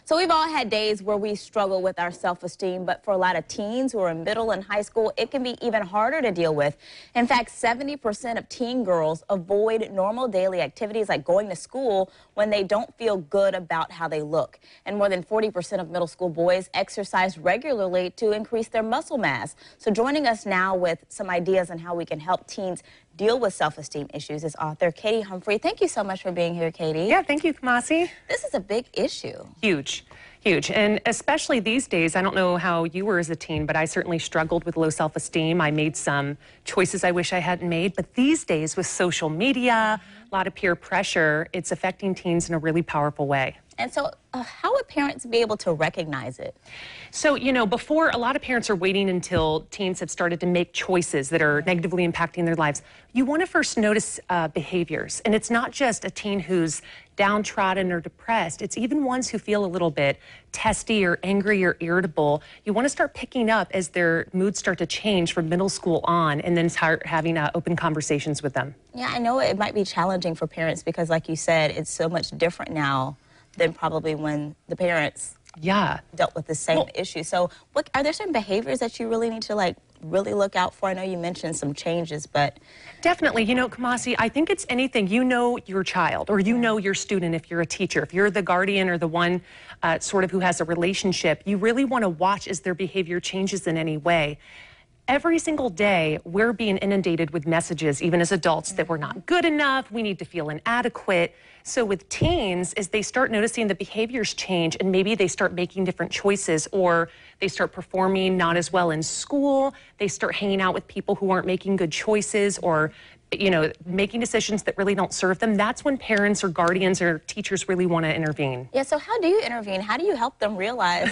So we've all had days where we struggle with our self-esteem, but for a lot of teens who are in middle and high school, it can be even harder to deal with. In fact, 70% of teen girls avoid normal daily activities like going to school when they don't feel good about how they look. And more than 40% of middle school boys exercise regularly to increase their muscle mass. So joining us now with some ideas on how we can help teens deal with self-esteem issues is author Katie Humphrey. Thank you so much for being here, Katie. Yeah, thank you, Kamasi. This is a big issue. Huge, huge. And especially these days, I don't know how you were as a teen, but I certainly struggled with low self-esteem. I made some choices I wish I hadn't made. But these days with social media, a lot of peer pressure, it's affecting teens in a really powerful way. And so how would parents be able to recognize it? So, you know, before, a lot of parents are waiting until teens have started to make choices that are negatively impacting their lives. You want to first notice behaviors. And it's not just a teen who's downtrodden or depressed. It's even ones who feel a little bit testy or angry or irritable. You want to start picking up as their moods start to change from middle school on, and then start having open conversations with them. Yeah, I know it might be challenging for parents because, like you said, it's so much different now than probably when the parents dealt with the same issue. So what are there certain behaviors that you really need to really look out for? I know you mentioned some changes, but definitely, you know, Kamasi, I think it's anything. You know your child, or you know your student if you're a teacher, if you're the guardian or the one sort of who has a relationship, you really want to watch as their behavior changes in any way. Every single day, we're being inundated with messages, even as adults, that we're not good enough, we need to feel inadequate. So with teens, as they start noticing the behaviors change, and maybe they start making different choices, or they start performing not as well in school, they start hanging out with people who aren't making good choices, or you know, making decisions that really don't serve them, that's when parents or guardians or teachers really want to intervene. Yeah, so how do you intervene? How do you help them realize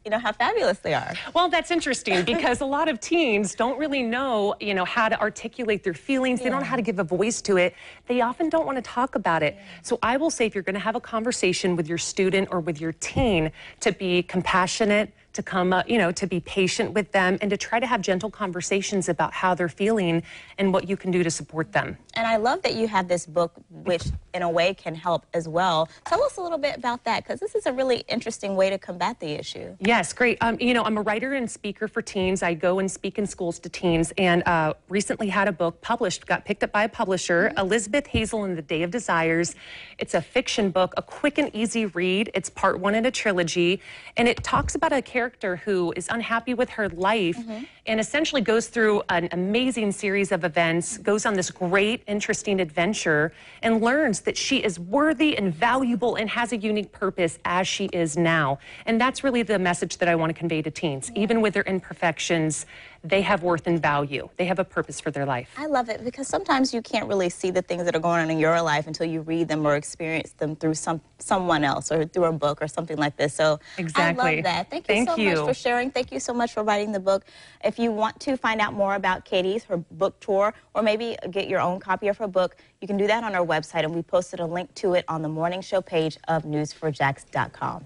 you know, how fabulous they are? Well, that's interesting because a lot of teens don't really know, you know, how to articulate their feelings. They don't know how to give a voice to it. They often don't want to talk about it. So I will say, if you're going to have a conversation with your student or with your teen, to be compassionate, to come up, you know, to be patient with them, and to try to have gentle conversations about how they're feeling and what you can do to support them. And I love that you have this book, which in a way can help as well. Tell us a little bit about that, because this is a really interesting way to combat the issue. Yes, great. You know, I'm a writer and speaker for teens. I go and speak in schools to teens, and recently had a book published, got picked up by a publisher, Elizabeth Hazel and the Day of Desires. It's a fiction book, a quick and easy read. It's part one in a trilogy, and it talks about a character who is unhappy with her life and essentially goes through an amazing series of events, goes on this great, interesting adventure, and learns that she is worthy and valuable and has a unique purpose as she is now. And that's really the message that I want to convey to teens. Even with their imperfections, they have worth and value. They have a purpose for their life. I love it, because sometimes you can't really see the things that are going on in your life until you read them or experience them through someone else or through a book or something like this. So exactly. I love that. Thank you so much for sharing. Thank you so much for writing the book. If you want to find out more about Katie's, her book tour, or maybe get your own copy of her book, you can do that on our website, and we posted a link to it on the morning show page of news4jax.com.